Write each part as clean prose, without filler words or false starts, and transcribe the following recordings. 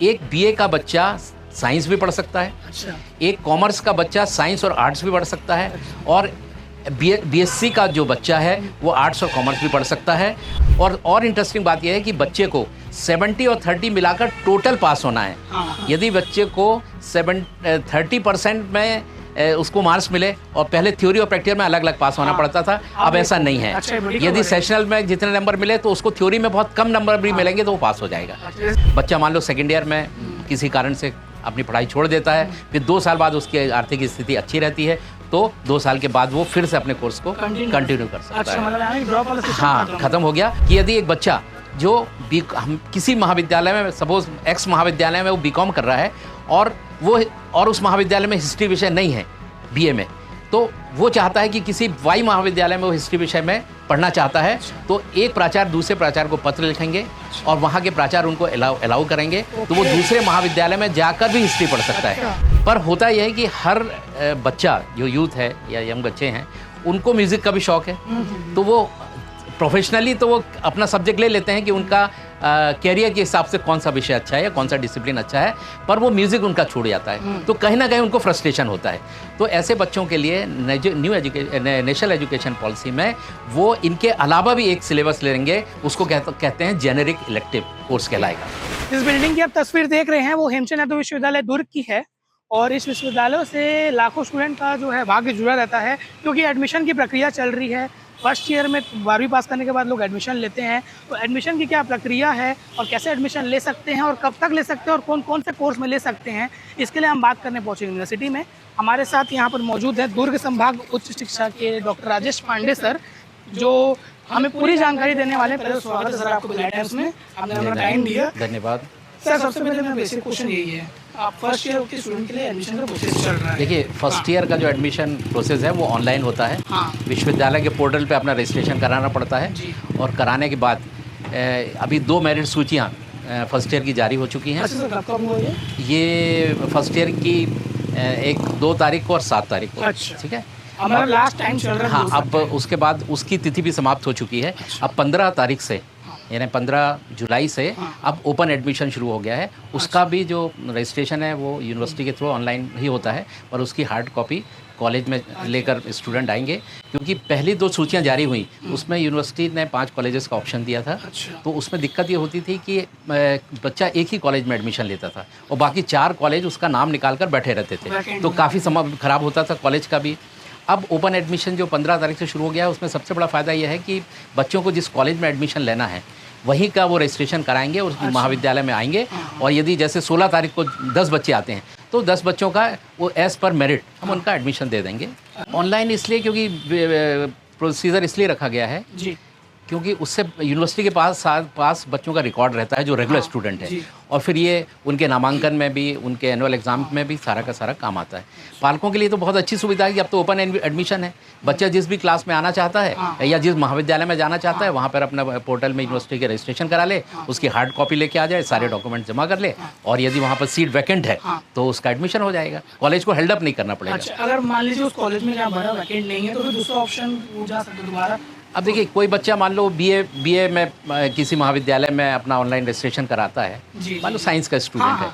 एक बीए का बच्चा साइंस भी पढ़ सकता है, अच्छा, एक कॉमर्स का बच्चा साइंस और आर्ट्स भी पढ़ सकता है, और बीएससी का जो बच्चा है वो आर्ट्स और कॉमर्स भी पढ़ सकता है। और इंटरेस्टिंग बात यह है कि बच्चे को 70 और 30 मिलाकर टोटल पास होना है। हाँ। यदि बच्चे को 30% में उसको मार्क्स मिले, और पहले थ्योरी और प्रैक्टिकल में अलग अलग पास होना पड़ता था, अब ऐसा नहीं है। अच्छा, बड़ी खबर यदि है। सेशनल में जितने नंबर मिले तो उसको थ्योरी में बहुत कम नंबर भी मिलेंगे तो वो पास हो जाएगा। बच्चा मान लो सेकेंड ईयर में किसी कारण से अपनी पढ़ाई छोड़ देता है, फिर 2 साल बाद उसकी आर्थिक स्थिति अच्छी रहती है तो 2 साल के बाद वो फिर से अपने कोर्स को कंटिन्यू कर सकता अच्छा, है। मतलब यानी ड्रॉप वाला सिस्टम हाँ, खत्म हो गया कि यदि एक बच्चा जो हम किसी महाविद्यालय में, सपोज एक्स महाविद्यालय में वो बीकॉम कर रहा है और उस महाविद्यालय में हिस्ट्री विषय नहीं है बीए में, तो वो चाहता है कि किसी वाई महाविद्यालय में वो हिस्ट्री विषय में पढ़ना चाहता है, तो एक प्राचार्य दूसरे प्राचार्य को पत्र लिखेंगे और वहाँ के प्राचार्य उनको अलाउ करेंगे, तो वो दूसरे महाविद्यालय में जाकर भी हिस्ट्री पढ़ सकता है। पर होता यह है कि हर बच्चा जो यूथ है या यंग बच्चे हैं उनको म्यूज़िक का भी शौक़ है, तो वो प्रोफेशनली तो वो अपना सब्जेक्ट ले लेते हैं कि उनका कैरियर के हिसाब से कौन सा विषय अच्छा है या कौन सा डिसिप्लिन अच्छा है, पर वो म्यूज़िक उनका छूट जाता है, तो कहीं ना कहीं उनको फ्रस्ट्रेशन होता है। तो ऐसे बच्चों के लिए नेशनल एजुकेशन पॉलिसी में वो इनके अलावा भी एक सिलेबस लेंगे, उसको कहते हैं जेनेरिक इलेक्टिव कोर्स कहलाएगा। इस बिल्डिंग की आप तस्वीर देख रहे हैं वो हेमचंद यादव विश्वविद्यालय दुर्ग की है, और इस विश्वविद्यालय से लाखों स्टूडेंट का जो है भाग्य जुड़ा रहता है, क्योंकि एडमिशन की प्रक्रिया चल रही है। फर्स्ट ईयर में 12वीं पास करने के बाद लोग एडमिशन लेते हैं, तो एडमिशन की क्या प्रक्रिया है और कैसे एडमिशन ले सकते हैं और कब तक ले सकते हैं और कौन कौन से कोर्स में ले सकते हैं, इसके लिए हम बात करने पहुँचे यूनिवर्सिटी में। हमारे साथ यहाँ पर मौजूद है दुर्ग संभाग उच्च शिक्षा के डॉक्टर राजेश पांडे सर, जो हमें पूरी जानकारी देने वाले हैं। पहले स्वागत है सर आपको बिलाय टाइम्स में, आपने हमें टाइम दिया। धन्यवाद सर, सबसे पहले मेरा बेसिक क्वेश्चन यही है, आप फर्स्ट ईयर के स्टूडेंट के लिए एडमिशन का प्रोसेस चल रहा है। देखिए, फर्स्ट ईयर का जो एडमिशन प्रोसेस है वो ऑनलाइन होता है। हाँ। विश्वविद्यालय के पोर्टल पे अपना रजिस्ट्रेशन कराना पड़ता है, और कराने के बाद अभी 2 मेरिट सूचियाँ फर्स्ट ईयर की जारी हो चुकी हैं। अच्छा सर, कब कब हुआ ये फर्स्ट ईयर की 2 तारीख को और 7 तारीख को। अच्छा। ठीक है, हमारा लास्ट टाइम चल रहा है। हाँ, अब उसके बाद उसकी तिथि भी समाप्त हो चुकी है। अब 15 तारीख से, यानी 15 जुलाई से अब ओपन एडमिशन शुरू हो गया है। उसका भी जो रजिस्ट्रेशन है वो यूनिवर्सिटी के थ्रू ऑनलाइन ही होता है, और उसकी हार्ड कॉपी कॉलेज में लेकर स्टूडेंट आएंगे, क्योंकि पहली 2 सूचियां जारी हुई उसमें यूनिवर्सिटी ने 5 कॉलेजेस का ऑप्शन दिया था। तो उसमें दिक्कत ये होती थी कि बच्चा एक ही कॉलेज में एडमिशन लेता था और बाकी 4 कॉलेज उसका नाम निकाल कर बैठे रहते थे, तो काफ़ी समय ख़राब होता था कॉलेज का भी। अब ओपन एडमिशन जो 15 तारीख से शुरू हो गया है, उसमें सबसे बड़ा फ़ायदा यह है कि बच्चों को जिस कॉलेज में एडमिशन लेना है वहीं का वो रजिस्ट्रेशन कराएंगे और महाविद्यालय में आएंगे, और यदि जैसे 16 तारीख को 10 बच्चे आते हैं तो 10 बच्चों का वो एज़ पर मेरिट हम उनका एडमिशन दे देंगे। ऑनलाइन इसलिए क्योंकि प्रोसीजर इसलिए रखा गया है जी, क्योंकि उससे यूनिवर्सिटी के पास बच्चों का रिकॉर्ड रहता है जो रेगुलर स्टूडेंट है, और फिर ये उनके नामांकन में भी, उनके एनुअल एग्जाम में भी सारा का सारा काम आता है। पालकों के लिए तो बहुत अच्छी सुविधा है कि अब तो ओपन एडमिशन है, बच्चा जिस भी क्लास में आना चाहता है या जिस महाविद्यालय में जाना चाहता है वहाँ पर अपना पोर्टल में यूनिवर्सिटी के रजिस्ट्रेशन करा ले, उसकी हार्ड कॉपी लेके आ जाए, सारे डॉक्यूमेंट जमा कर ले, और यदि वहाँ पर सीट वैकेंट है तो उसका एडमिशन हो जाएगा, कॉलेज को हेल्ड अप नहीं करना पड़ेगा। अच्छा, अगर मान लीजिए उस कॉलेज में जहाँ भरा वैकेंट नहीं है तो फिर दूसरा ऑप्शन हो जा सकता है दोबारा। अब देखिए, कोई बच्चा मान लो बीए में किसी महाविद्यालय में अपना ऑनलाइन रजिस्ट्रेशन कराता है, मान लो साइंस का स्टूडेंट है,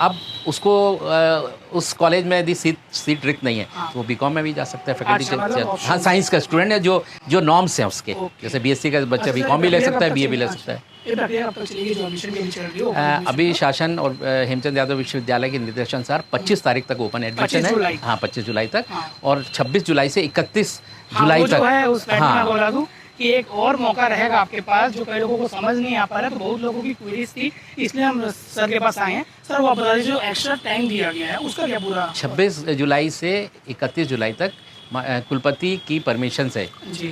अब उसको उस कॉलेज में यदि सीट रिक्त नहीं है तो वो बीकॉम में भी जा सकता है फैकल्टी के। हाँ, साइंस का स्टूडेंट है जो नॉर्म्स हैं उसके, जैसे बीएससी का बच्चा बीकॉम भी ले सकता है, बीए भी ले सकता है। अभी शासन और हेमचंद यादव विश्वविद्यालय के निर्देशानुसार 25 तारीख तक ओपन एडमिशन है। हाँ, 25 जुलाई तक, और 26 जुलाई से 31 जुलाई तक। हाँ, कि एक और मौका रहेगा आपके पास, जो कई लोगों को समझ नहीं आ पा रहा, तो बहुत लोगों की क्वेरीज थी, इसलिए हम सर के पास आए हैं। सर, वो आप बता दीजिए जो एक्स्ट्रा टाइम दिया गया है उसका क्या पूरा? 26 जुलाई से 31 जुलाई तक कुलपति की परमिशन से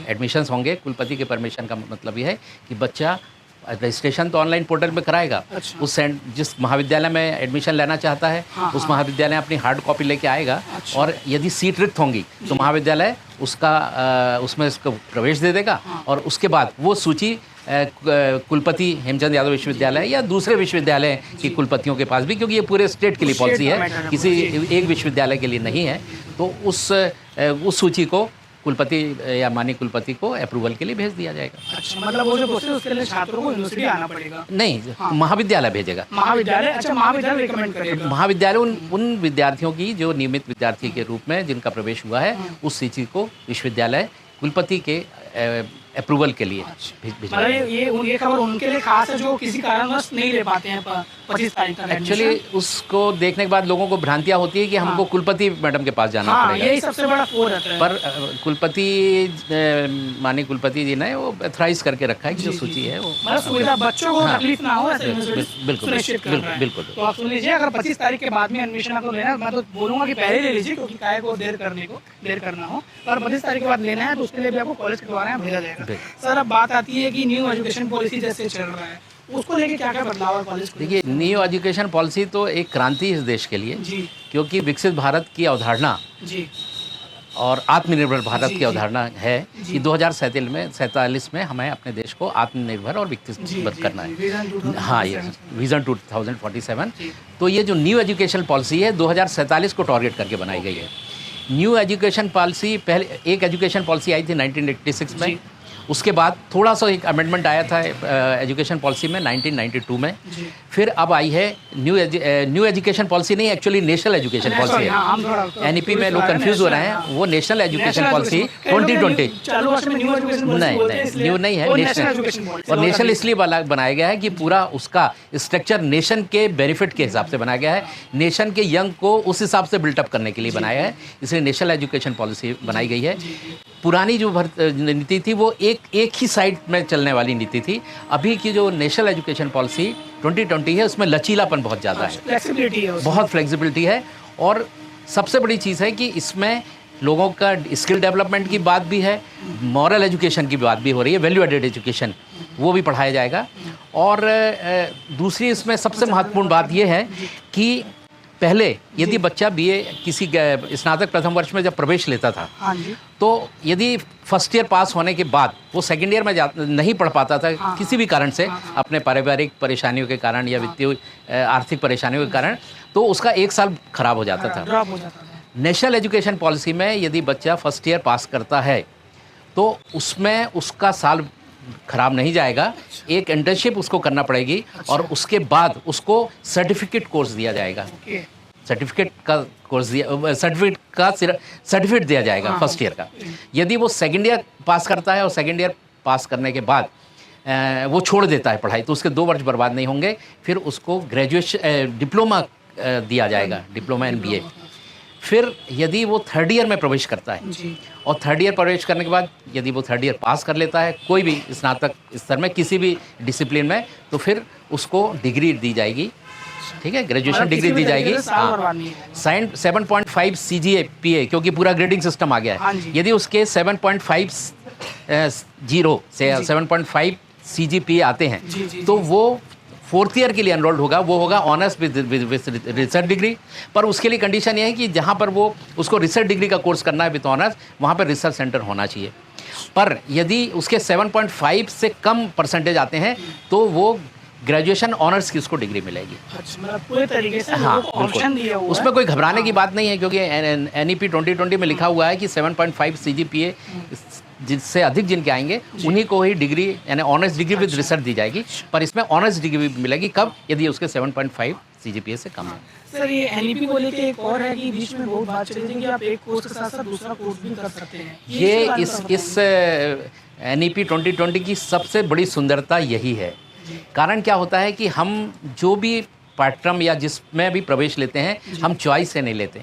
एडमिशन्स होंगे। कुलपति के परमिशन का मतलब ये है कि बच्चा रजिस्ट्रेशन तो ऑनलाइन पोर्टल में कराएगा। अच्छा। उस जिस महाविद्यालय में एडमिशन लेना चाहता है उस महाविद्यालय अपनी हार्ड कॉपी लेके आएगा। अच्छा। और यदि सीट रिक्त होंगी तो महाविद्यालय उसमें उसको प्रवेश दे देगा, और उसके बाद वो सूची कुलपति हेमचंद यादव विश्वविद्यालय या दूसरे विश्वविद्यालय की कुलपतियों के पास भी, क्योंकि ये पूरे स्टेट के लिए पॉलिसी है, किसी एक विश्वविद्यालय के लिए नहीं है, तो उस सूची को कुलपति या माननीय कुलपति को अप्रूवल के लिए भेज दिया जाएगा। अच्छा, मतलब वो जो प्रोसेस उसके लिए छात्रों को यूनिवर्सिटी आना पड़ेगा? नहीं, महाविद्यालय भेजेगा। महाविद्यालय, अच्छा महाविद्यालय रिकमेंड करेगा। महाविद्यालय उन विद्यार्थियों की जो नियमित विद्यार्थी के रूप में जिनका प्रवेश हुआ है, उस सूची को विश्वविद्यालय कुलपति के अप्रूवल के लिए भेजा। मतलब ये खबर उनके लिए खास है जो किसी कारणवश नहीं ले पाते हैं 25 तारीख तक। एक्चुअली उसको देखने के बाद लोगों को भ्रांतियां होती है कि हमको कुलपति मैडम के पास जाना पड़ेगा। यही सबसे बड़ा फोर रहता है। पर कुलपति माननीय कुलपति जी ने वो अथराइज करके रखा है कि जो सूची है वो मतलब सुविधा बच्चों को तकलीफ ना हो, बिल्कुल बिल्कुल। तो आप सुन लीजिए, अगर 25 तारीख के बाद में एडमिशन आपको लेना है, मैं तो बोलूंगा कि पहले ले लीजिए, क्योंकि काहे को देर करना हो। पर 25 तारीख के बाद लेना है तो उसके लिए भी आपको कॉलेज के द्वारा यहाँ भेजा जाएगा। सर, अब बात आती है कि न्यू एजुकेशन पॉलिसी जैसे चल रहा है, उसको लेके क्या क्या बदलाव है कॉलेज को? देखिए, न्यू एजुकेशन पॉलिसी तो एक क्रांति है इस देश के लिए जी, क्योंकि विकसित भारत की अवधारणा जी और आत्मनिर्भर भारत जी, की अवधारणा है कि 2047 में हमें अपने देश को आत्मनिर्भर और विकसित करना है। हाँ, ये विजन 2047। तो ये जो न्यू एजुकेशन पॉलिसी है 2047 को टारगेट करके बनाई गई है। न्यू एजुकेशन पॉलिसी, पहले एक एजुकेशन पॉलिसी आई थी 1986 में, उसके बाद थोड़ा सा एक अमेंडमेंट आया था एजुकेशन पॉलिसी में 1992 में। फिर अब आई है न्यू एजुकेशन पॉलिसी, नहीं एक्चुअली नेशनल एजुकेशन पॉलिसी है। एनईपी में लोग कंफ्यूज हो रहे हैं, वो नेशनल एजुकेशन पॉलिसी 2020 नहीं, न्यू नहीं है, नेशनल। और नेशनल इसलिए बनाया गया है कि पूरा उसका स्ट्रक्चर नेशन के बेनिफिट के हिसाब से बनाया गया है, नेशन के यंग को उस हिसाब से बिल्टअप करने के लिए बनाया है, इसलिए नेशनल एजुकेशन पॉलिसी बनाई गई है। पुरानी जो नीति थी वो एक ही साइड में चलने वाली नीति थी। अभी की जो नेशनल एजुकेशन पॉलिसी 2020 है, उसमें लचीलापन बहुत ज़्यादा है, बहुत फ्लेक्सिबिलिटी है। और सबसे बड़ी चीज़ है कि इसमें लोगों का स्किल डेवलपमेंट की बात भी है, मॉरल एजुकेशन की बात भी हो रही है, वैल्यू एडेड एजुकेशन वो भी पढ़ाया जाएगा। और दूसरी इसमें सबसे महत्वपूर्ण बात यह है कि पहले यदि बच्चा बीए किसी स्नातक प्रथम वर्ष में जब प्रवेश लेता था, तो यदि फर्स्ट ईयर पास होने के बाद वो सेकंड ईयर में नहीं पढ़ पाता था किसी भी कारण से, अपने पारिवारिक परेशानियों के कारण या वित्तीय आर्थिक परेशानियों के कारण, तो उसका एक साल खराब हो जाता था। नेशनल एजुकेशन पॉलिसी में यदि बच्चा फर्स्ट ईयर पास करता है तो उसमें उसका साल खराब नहीं जाएगा, एक इंटर्नशिप उसको करना पड़ेगी और उसके बाद उसको सर्टिफिकेट कोर्स दिया जाएगा, सर्टिफिकेट का कोर्स दिया, सर्टिफिकेट दिया जाएगा फर्स्ट ईयर का। यदि वो सेकंड ईयर पास करता है और सेकंड ईयर पास करने के बाद वो छोड़ देता है पढ़ाई, तो उसके 2 वर्ष बर्बाद नहीं होंगे, फिर उसको ग्रेजुएशन डिप्लोमा दिया जाएगा, डिप्लोमा इन बीए। फिर यदि वो थर्ड ईयर में प्रवेश करता है और थर्ड ईयर प्रवेश करने के बाद यदि वो थर्ड ईयर पास कर लेता है कोई भी स्नातक स्तर में किसी भी डिसिप्लिन में, तो फिर उसको डिग्री दी जाएगी, ठीक है, ग्रेजुएशन डिग्री दी जाएगी। हाँ, 7.5 CGPA, क्योंकि पूरा ग्रेडिंग सिस्टम आ गया है। यदि उसके 7.50 से 7.5 CGPA आते हैं तो वो फोर्थ ईयर के लिए एनरोल्ड होगा, वो होगा ऑनर्स विद रिसर्च डिग्री। पर उसके लिए कंडीशन ये है कि जहाँ पर वो उसको रिसर्च डिग्री का कोर्स करना है विद ऑनर्स, वहाँ पर रिसर्च सेंटर होना चाहिए। पर यदि उसके 7.5 से कम परसेंटेज आते हैं तो वो ग्रेजुएशन ऑनर्स की उसको डिग्री मिलेगी। अच्छा, पूरे तरीके से हाँ, ऑप्शन दिया हुआ है। उसमें कोई घबराने की बात नहीं है, क्योंकि NEP 2020 में लिखा हुआ है कि 7.5 CGPA जिससे अधिक जिनके आएंगे उन्हीं को ही डिग्री यानी ऑनर्स डिग्री विद रिसर्च दी जाएगी। पर इसमें ऑनर्स डिग्री भी मिलेगी कब, यदि उसके 7.5 CGPA से कम है। सर, ये NEP को लेके एक और है कि बीच में बहुत बात चली थी कि आप एक कोर्स के साथ साथ दूसरा कोर्स भी कर सकते हैं। ये इस NEP 2020 की सबसे बड़ी सुंदरता यही है। कारण क्या होता है कि हम जो भी पाठ्यक्रम या जिसमें भी प्रवेश लेते हैं, हम चॉइस से नहीं लेते।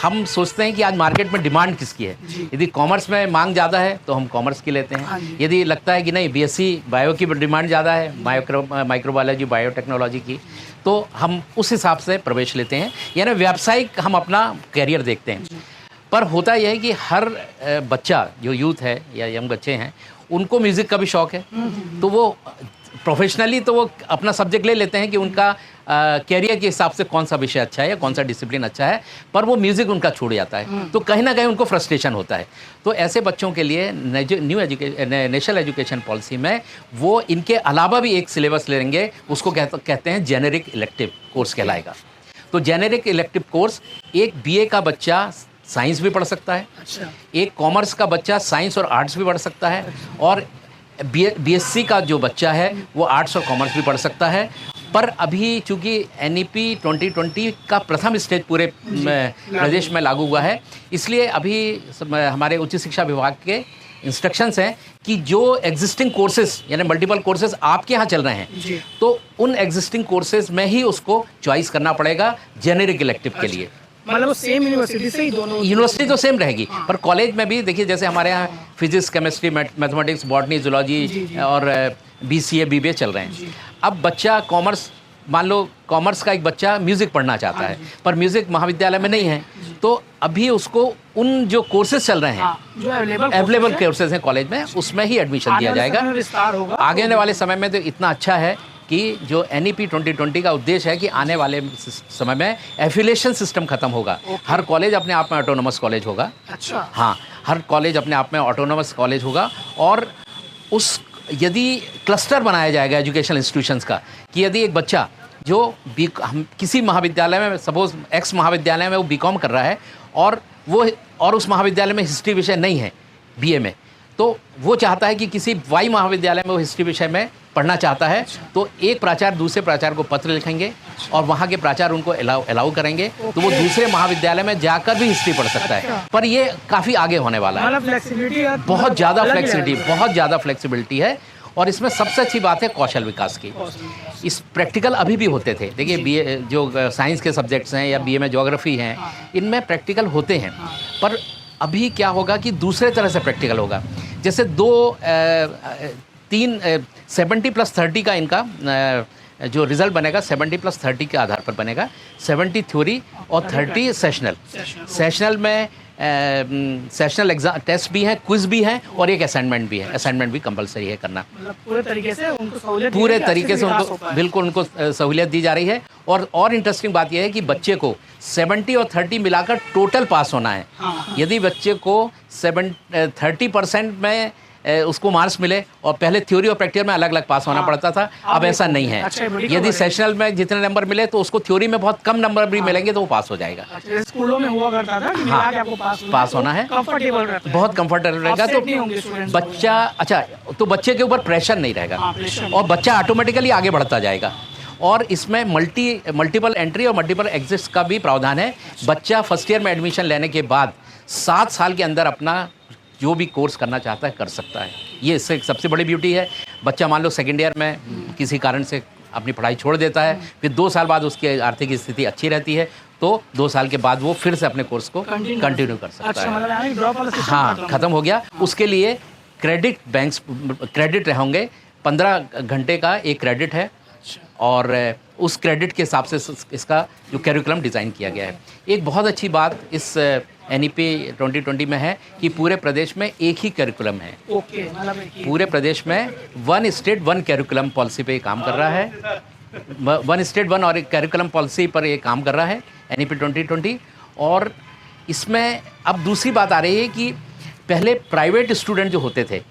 हम सोचते हैं कि आज मार्केट में डिमांड किसकी है। यदि कॉमर्स में मांग ज़्यादा है तो हम कॉमर्स की लेते हैं। यदि लगता है कि नहीं BSc बायो की डिमांड ज़्यादा है, माइक्रोबायोलॉजी बायोटेक्नोलॉजी की, तो हम उस हिसाब से प्रवेश लेते हैं, यानी व्यावसायिक हम अपना कैरियर देखते हैं। पर होता यह है कि हर बच्चा जो यूथ है या यंग बच्चे हैं, उनको म्यूज़िक का भी शौक़ है, तो वो प्रोफेशनली तो वो अपना सब्जेक्ट ले लेते हैं कि उनका कैरियर के हिसाब से कौन सा विषय अच्छा है या कौन सा डिसिप्लिन अच्छा है, पर वो म्यूज़िक उनका छूट जाता है, तो कहीं ना कहीं उनको फ्रस्ट्रेशन होता है। तो ऐसे बच्चों के लिए नेशनल एजुकेशन पॉलिसी में वो इनके अलावा भी एक सिलेबस लेंगे, उसको कहते हैं जेनेरिक इलेक्टिव कोर्स कहलाएगा। तो जेनेरिक इलेक्टिव कोर्स एक BA का बच्चा साइंस भी पढ़ सकता है, अच्छा, एक कॉमर्स का बच्चा साइंस और आर्ट्स भी पढ़ सकता है, और बीएससी का जो बच्चा है वो आर्ट्स और कॉमर्स भी पढ़ सकता है। पर अभी चूँकि एनईपी 2020 का प्रथम स्टेज पूरे प्रदेश में लागू हुआ है, इसलिए अभी हमारे उच्च शिक्षा विभाग के इंस्ट्रक्शंस हैं कि जो एग्जिस्टिंग कोर्सेज यानी मल्टीपल कोर्सेज आपके यहाँ चल रहे हैं, तो उन एग्जिस्टिंग कोर्सेज में ही उसको चॉइस करना पड़ेगा जेनेरिक इलेक्टिव के लिए। मतलब सेम यूनिवर्सिटी से ही दोनों? यूनिवर्सिटी तो सेम रहेगी, पर कॉलेज में भी देखिए, जैसे हमारे यहाँ physics, chemistry, mathematics, botany, zoology और बीसीए, बीबीए चल रहे हैं। अब बच्चा कॉमर्स, मान लो कॉमर्स का एक बच्चा म्यूज़िक पढ़ना चाहता है, पर म्यूज़िक महाविद्यालय में नहीं है, तो अभी उसको उन जो कोर्सेज चल रहे हैं, जो अवेलेबल कोर्सेज हैं कॉलेज में, उसमें ही एडमिशन दिया जाएगा। आगे आने वाले समय में तो इतना अच्छा है कि जो एनईपी 2020 का उद्देश्य है कि आने वाले समय में एफिलिएशन सिस्टम खत्म होगा। हर कॉलेज अपने आप में ऑटोनोमस कॉलेज होगा। अच्छा, हाँ, हर कॉलेज अपने आप में ऑटोनोमस कॉलेज होगा, और उस यदि क्लस्टर बनाया जाएगा एजुकेशनल इंस्टीट्यूशंस का, कि यदि एक बच्चा जो हम किसी महाविद्यालय में, सपोज एक्स महाविद्यालय में वो बीकॉम कर रहा है, और उस महाविद्यालय में हिस्ट्री विषय नहीं है बीए में, तो वो चाहता है कि किसी वाई महाविद्यालय में वो हिस्ट्री विषय में पढ़ना चाहता है, तो एक प्राचार्य दूसरे प्राचार्य को पत्र लिखेंगे और वहाँ के प्राचार्य उनको अलाउ करेंगे, तो वो दूसरे महाविद्यालय में जाकर भी हिस्ट्री पढ़ सकता है। पर ये काफ़ी आगे होने वाला है, बहुत ज़्यादा फ्लेक्सिबिलिटी है। और इसमें सबसे अच्छी बात है कौशल विकास की। इस प्रैक्टिकल अभी भी होते थे, देखिए बीए जो साइंस के सब्जेक्ट्स हैं या बीए में ज्योग्राफी हैं, इनमें प्रैक्टिकल होते हैं, पर अभी क्या होगा कि दूसरे तरह से प्रैक्टिकल होगा। जैसे 70+30 का इनका जो रिज़ल्ट बनेगा 70+30 के आधार पर बनेगा। 70 थ्योरी और 30 सेशनल में सेशनल एग्जाम टेस्ट भी हैं, क्विज भी हैं, और एक असाइनमेंट भी है। असाइनमेंट भी कंपलसरी है करना। मतलब पूरे तरीके से उनको बिल्कुल उनको सहूलियत दी जा रही है। और इंटरेस्टिंग बात यह है कि बच्चे को 70 और 30 मिलाकर टोटल पास होना है। यदि बच्चे को 30% में उसको मार्क्स मिले, और पहले थ्योरी और प्रैक्टिकल में अलग अलग पास होना पड़ता था, अब ऐसा नहीं है। यदि सेशनल में जितने नंबर मिले तो उसको थ्योरी में बहुत कम नंबर भी मिलेंगे तो वो पास हो जाएगा। स्कूलों में हुआ करता था कि मिला के आपको पास होना है, बहुत कंफर्टेबल रहेगा। तो बच्चा तो बच्चे के ऊपर प्रेशर नहीं रहेगा, और बच्चा ऑटोमेटिकली आगे बढ़ता जाएगा। और इसमें मल्टीपल एंट्री और मल्टीपल एग्जिट्स का भी प्रावधान है। बच्चा फर्स्ट ईयर में एडमिशन लेने के बाद 7 साल के अंदर अपना जो भी कोर्स करना चाहता है कर सकता है। ये इससे सबसे बड़ी ब्यूटी है। बच्चा मान लो सेकेंड ईयर में किसी कारण से अपनी पढ़ाई छोड़ देता है, फिर 2 साल बाद उसकी आर्थिक स्थिति अच्छी रहती है, तो 2 साल के बाद वो फिर से अपने कोर्स को कंटिन्यू कर सकता है। हाँ, ख़त्म हो गया। उसके लिए क्रेडिट होंगे, 15 घंटे का एक क्रेडिट है, और उस क्रेडिट के हिसाब से इसका जो कैरिकुलम डिज़ाइन किया गया है। एक बहुत अच्छी बात इस एनईपी 2020 में है कि पूरे प्रदेश में एक ही कैरिकुलम है। पूरे प्रदेश में 1 स्टेट 1 कैरिकुलम पॉलिसी पे काम कर रहा है। 1 स्टेट 1 और कैरिकुलम पॉलिसी पर ये काम कर रहा है एनईपी 2020। और इसमें अब दूसरी बात आ रही है कि पहले प्राइवेट स्टूडेंट जो होते थे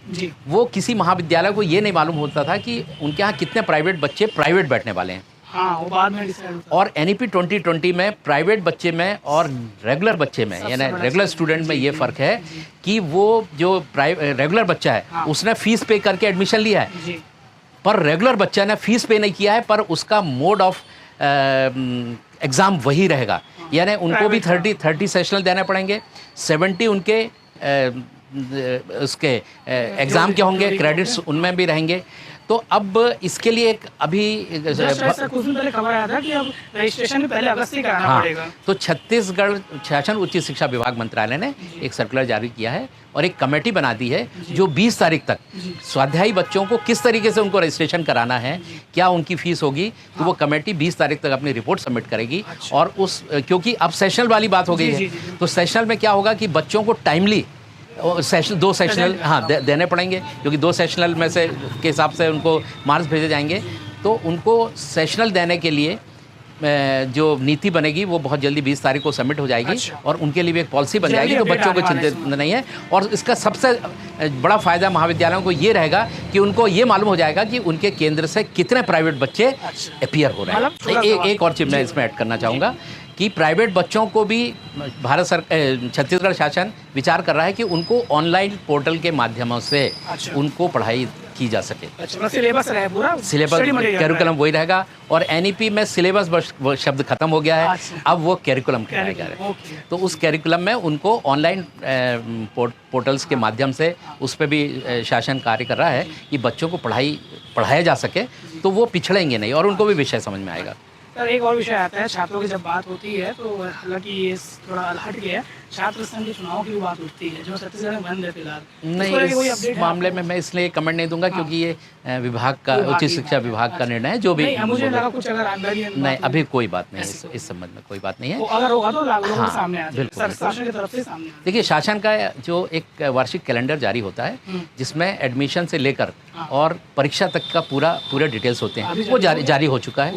वो किसी महाविद्यालय को ये नहीं मालूम होता था कि उनके यहाँ कितने प्राइवेट बच्चे प्राइवेट बैठने वाले हैं। वो बाद में डिसाइड होता है। और एनईपी 2020 में प्राइवेट बच्चे में और रेगुलर बच्चे में, यानी रेगुलर स्टूडेंट में ये फ़र्क है कि वो जो रेगुलर बच्चा है उसने फ़ीस पे करके एडमिशन लिया है, पर रेगुलर बच्चा ने फ़ीस पे नहीं किया है, पर उसका मोड ऑफ एग्ज़ाम वही रहेगा। यानी उनको भी 30 सेशनल देने पड़ेंगे, 70 उनके उसके एग्ज़ाम के होंगे, क्रेडिट्स उनमें भी रहेंगे। तो अब इसके लिए एक अभी कुछ दिन पहले खबर आया था कि अब रजिस्ट्रेशन भी पहले अगस्त से कराना पड़ेगा। तो छत्तीसगढ़ शासन उच्च शिक्षा विभाग मंत्रालय ने एक सर्कुलर जारी किया है और एक कमेटी बना दी है जो 20 तारीख तक स्वाध्यायी बच्चों को किस तरीके से उनको रजिस्ट्रेशन कराना है, क्या उनकी फीस होगी, तो वो कमेटी 20 तारीख तक अपनी रिपोर्ट सबमिट करेगी। और क्योंकि अब सेशनल वाली बात हो गई है, तो सेशनल में क्या होगा कि बच्चों को टाइमली सेशन 2 सेशनल देने पड़ेंगे, क्योंकि 2 सेशनल में से के हिसाब से उनको मार्क्स भेजे जाएंगे। तो उनको सेशनल देने के लिए जो नीति बनेगी वो बहुत जल्दी 20 तारीख को सबमिट हो जाएगी। अच्छा। और उनके लिए भी एक पॉलिसी बन जल्दी जाएगी, तो अपडेट बच्चों को आने वाला है चिंतित नहीं है। और इसका सबसे बड़ा फ़ायदा महाविद्यालयों को ये रहेगा कि उनको ये मालूम हो जाएगा कि उनके केंद्र से कितने प्राइवेट बच्चे अच्छा। अपीयर हो रहे मतलब छोटा हैं। सवाल। एक और चीज़ मैं इसमें ऐड करना चाहूँगा कि प्राइवेट बच्चों को भी छत्तीसगढ़ शासन विचार कर रहा है कि उनको ऑनलाइन पोर्टल के माध्यमों से अच्छा। उनको पढ़ाई की जा सके। अच्छा, मतलब सिलेबस रहे पूरा, सिलेबस स्टडी मटेरियल कैरिकुलम वही रहेगा। और एनईपी में सिलेबस वो शब्द खत्म हो गया है, अच्छा। अब वो कैरिकुलम कहलाया जा रहा है। ओके। तो उस कैरिकुलम में उनको ऑनलाइन पोर्टल्स के माध्यम से उस पर भी शासन कार्य कर रहा है कि बच्चों को पढ़ाया जा सके, तो वो पिछड़ेंगे नहीं और उनको भी विषय समझ में आएगा। सर एक और विषय आता है, छात्रों की जब बात होती है तो हालांकि ये थोड़ा हट गया है, छात्र संघ के चुनाव की भी बात उठती है जो छत्तीसगढ़ में बंद है फिलहाल। नहीं, इस मामले में मैं इसलिए कमेंट नहीं दूंगा क्योंकि ये विभाग का, उच्च शिक्षा विभाग का निर्णय है। जो भी मुझे लगा कुछ अगर अंदर ही नहीं, अभी कोई बात नहीं है, इस संबंध में कोई बात नहीं है। अगर होगा तो लोगों के सामने आ जाए, बिल्कुल। शासन की तरफ से सामने आ जाए। देखिए, शासन का जो एक वार्षिक कैलेंडर जारी होता है जिसमें एडमिशन से लेकर और परीक्षा तक का पूरे डिटेल्स होते हैं, वो जारी हो चुका है।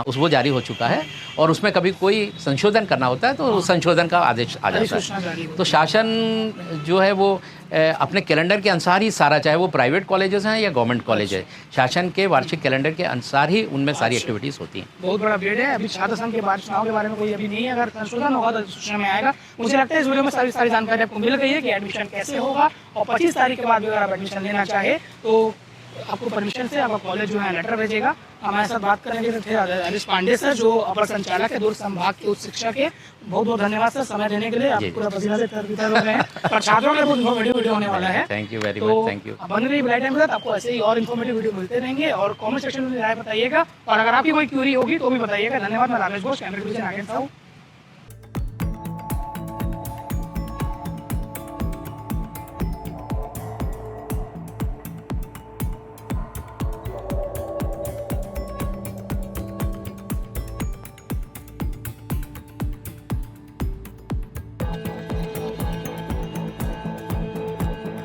वो जारी हो चुका है और उसमें कभी कोई संशोधन करना होता है तो उस संशोधन का आदेश आ जाता है। तो शासन जो है वो अपने कैलेंडर के अनुसार ही सारा, चाहे वो प्राइवेट कॉलेजेस हैं या गवर्नमेंट कॉलेज है, शासन के वार्षिक कैलेंडर के अनुसार ही उनमें सारी एक्टिविटीज़ होती हैं। बहुत बड़ा अपडेट है। अभी छात्र संघ के बाद चुनाव के बारे में कोई अभी नहीं है, अगर संशोधन होगा तो सूचना में आएगा। मुझे लगता है इस वीडियो में सारी जानकारी आपको मिल गई है कि एडमिशन कैसे होगा, और 25 तारीख के बाद भी अगर आप एडमिशन लेना चाहे तो आपको परमिशन से आपका कॉलेज जो है लेटर भेजेगा। हमारे साथ बात करेंगे तो थे हरीश पांडे सर, जो अपर संचालक है दुर्ग संभाग के उच्च शिक्षा के। बहुत बहुत धन्यवाद सर समय देने के लिए, आप पूरा पसीना से तर हो गए हैं और छात्रों के लिए बहुत इन्फॉर्मेटिव वीडियो होने वाला है। Thank you very much, thank you. बन रही ब्लाइट टाइम के साथ आपको ऐसे ही और इन्फॉर्मेटिव वीडियो मिलते रहेंगे, और कमेंट सेक्शन में राय बताइएगा, और अगर आपकी कोई क्यूरी होगी तो भी बताइएगा। धन्यवाद। मैं रामेश घोष, कैमरा डिवीजन आगे था।